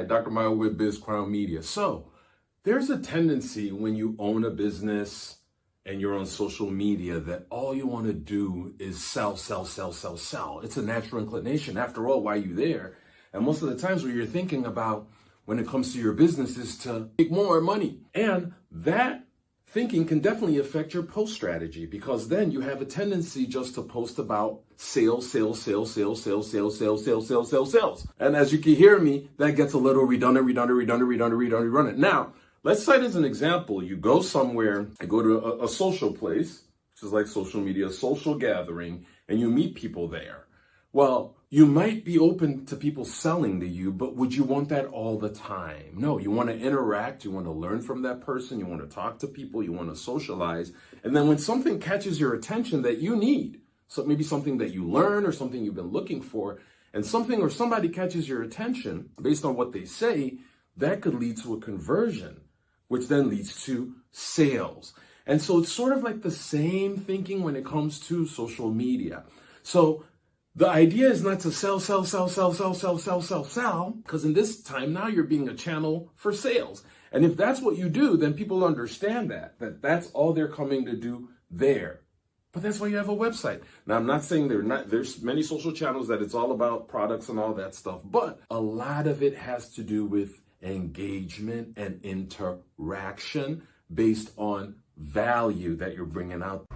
Hi, Dr. Mile with BizCrown Media. So there's a tendency when you own a business and you're on social media that all you want to do is sell, sell, sell, sell, sell. It's a natural inclination. After all, why are you there? And most of the times what you're thinking about when it comes to your business is to make more money. And that thinking can definitely affect your post strategy, because then you have a tendency just to post about sales, sales, sales, sales, sales, sales, sales, sales, sales, sales, sales. And as you can hear me, that gets a little redundant. Now, let's cite as an example, you go somewhere, you go to a social place, which is like social media, a social gathering, and you meet people there. Well, you might be open to people selling to you, but would you want that all the time? No, you want to interact, you want to learn from that person, you want to talk to people, you want to socialize. And then when something catches your attention that you need, so maybe something that you learn or something you've been looking for, and something or somebody catches your attention based on what they say, that could lead to a conversion, which then leads to sales. And so it's sort of like the same thinking when it comes to social media. So the idea is not to sell, because in this time now you're being a channel for sales. And if that's what you do, then people understand that that's all they're coming to do there. But that's why you have a website. Now, I'm not saying there's many social channels that it's all about products and all that stuff, but a lot of it has to do with engagement and interaction based on value that you're bringing out.